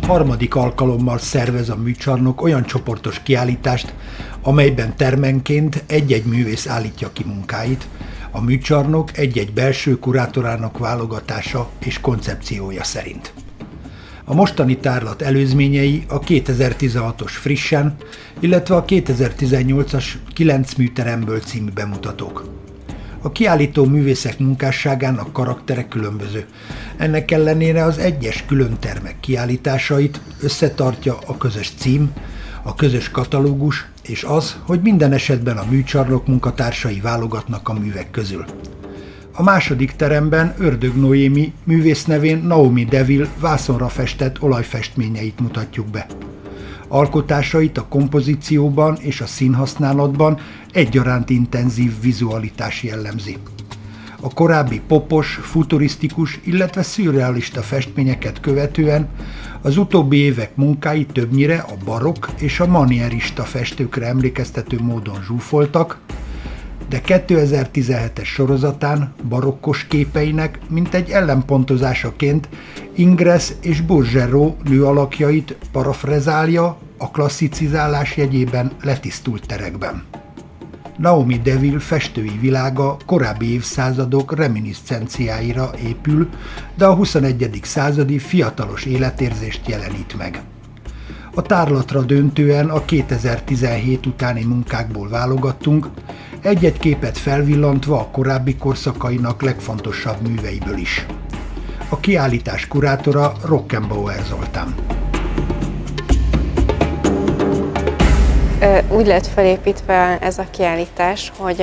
Harmadik alkalommal szervez a műcsarnok olyan csoportos kiállítást, amelyben termenként egy-egy művész állítja ki munkáit, a műcsarnok egy-egy belső kurátorának válogatása és koncepciója szerint. A mostani tárlat előzményei a 2016-os Frissen, illetve a 2018-as 9 műteremből című bemutatók. A kiállító művészek munkásságának karaktere különböző. Ennek ellenére az egyes külön termek kiállításait összetartja a közös cím, a közös katalógus és az, hogy minden esetben a műcsarnok munkatársai válogatnak a művek közül. A második teremben Ördög Noémi művész nevén Naomi Deville vászonra festett olajfestményeit mutatjuk be. Alkotásait a kompozícióban és a színhasználatban egyaránt intenzív vizualitás jellemzi. A korábbi popos, futurisztikus, illetve szürrealista festményeket követően az utóbbi évek munkái többnyire a barokk és a manierista festőkre emlékeztető módon zsúfoltak, de 2017-es sorozatán barokkos képeinek mintegy ellenpontozásaként Ingres és Bouguereau nőalakjait parafrezálja a klasszicizálás jegyében letisztult terekben. Naomi Deville festői világa korábbi évszázadok reminiscenciáira épül, de a 21. századi fiatalos életérzést jelenít meg. A tárlatra döntően a 2017 utáni munkákból válogattunk, egy-egy képet felvillantva a korábbi korszakainak legfontosabb műveiből is. A kiállítás kurátora Rockenbauer Zoltán. Úgy lett felépítve ez a kiállítás, hogy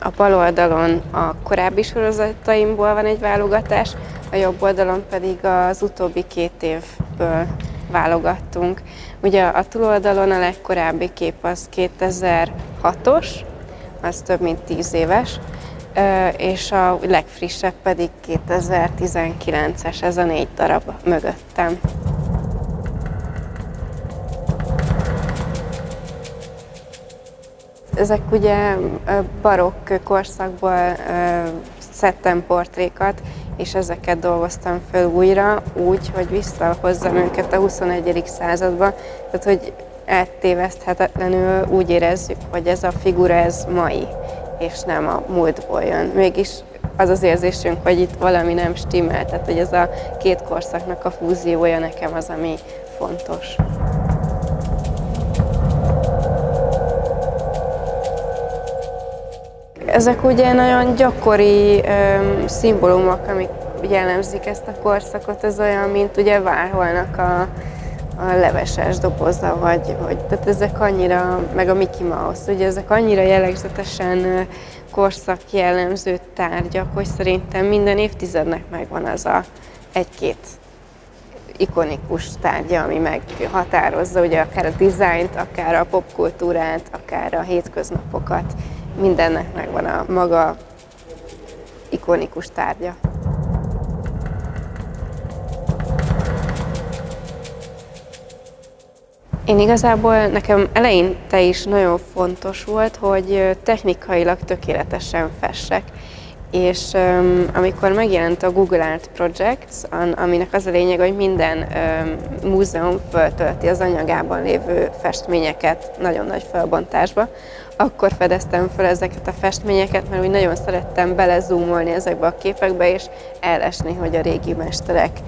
a bal oldalon a korábbi sorozataimból van egy válogatás, a jobb oldalon pedig az utóbbi 2 évből válogattunk. Ugye a túloldalon a legkorábbi kép az 2006-os, az több mint 10 éves, és a legfrissebb pedig 2019-es, ez a 4 darab mögöttem. Ezek ugye barokk korszakból szedtem portrékat, és ezeket dolgoztam fel újra, úgy, hogy visszahozzam őket a 21. századba, tehát hogy eltéveszthetetlenül úgy érezzük, hogy ez a figura ez mai, és nem a múltból jön. Mégis az az érzésünk, hogy itt valami nem stimmel, tehát hogy ez a 2 korszaknak a fúziója nekem az, ami fontos. Ezek ugye nagyon gyakori szimbólumok, amik jellemzik ezt a korszakot, ez olyan, mint ugye Warholnak a leveses doboza, tehát ezek annyira, meg a Mickey Mouse, ugye ezek annyira jellegzetesen korszak jellemző tárgyak, hogy szerintem minden évtizednek megvan az a 1-2 ikonikus tárgya, ami meghatározza ugye akár a dizájnt, akár a popkultúrát, akár a hétköznapokat. Mindennek megvan a maga ikonikus tárgya. Én igazából nekem eleinte is nagyon fontos volt, hogy technikailag tökéletesen fessek. És amikor megjelent a Google Art Project, aminek az a lényeg, hogy minden múzeum föltölti az anyagában lévő festményeket nagyon nagy felbontásba, akkor fedeztem fel ezeket a festményeket, mert úgy nagyon szerettem belezoomolni ezekbe a képekbe, és ellesni, hogy a régi mesterek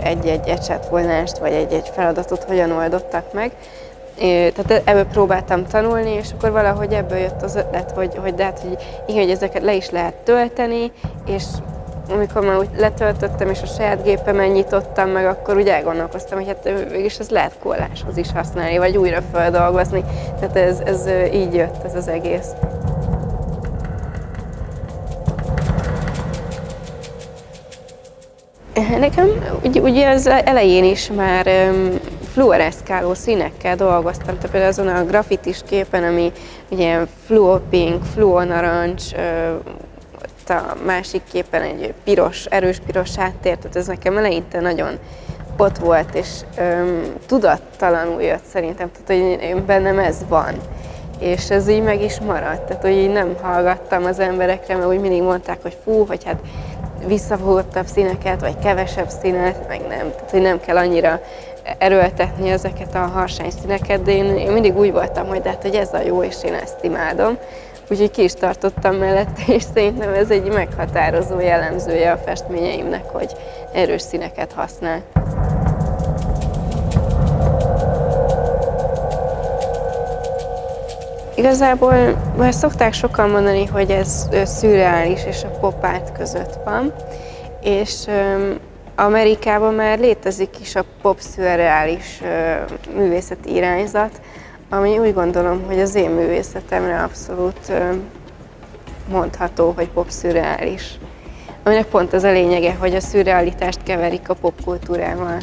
egy-egy ecsetvonást, vagy egy-egy feladatot hogyan oldottak meg. Tehát ebből próbáltam tanulni, és akkor valahogy ebből jött az ötlet, hogy ezeket le is lehet tölteni, és amikor már úgy letöltöttem, és a saját gépemen nyitottam meg, akkor úgy elgondolkoztam, hogy hát mégis ez lehet kolláshoz is használni, vagy újra feldolgozni. Tehát ez így jött, ez az egész. Nekem ugye az elején is már fluoreszkáló színekkel dolgoztam, tehát például azon a graffitis képen, ami ugye fluopink, fluonarancs, a másik képen egy piros, erős piros háttér, tehát ez nekem eleinte nagyon ott volt, és tudattalanul jött szerintem, tehát hogy bennem ez van. És ez így meg is maradt, tehát hogy így nem hallgattam az emberekre, mert úgy mindig mondták, hogy fú, hogy hát visszafogottabb színeket, vagy kevesebb színet, meg nem. Tehát, hogy nem kell annyira erőltetni ezeket a harsány színeket, de én mindig úgy voltam, hogy, hogy ez a jó, és én ezt imádom. Úgyhogy ki is tartottam mellette, és szerintem ez egy meghatározó jellemzője a festményeimnek, hogy erős színeket használ. Igazából már szokták sokan mondani, hogy ez szürreális és a pop art között van, és Amerikában már létezik is a pop-szürreális művészeti irányzat, ami úgy gondolom, hogy az én művészetemre abszolút mondható, hogy pop-szürreális. Aminek pont az a lényege, hogy a szürrealitást keverik a popkultúrával.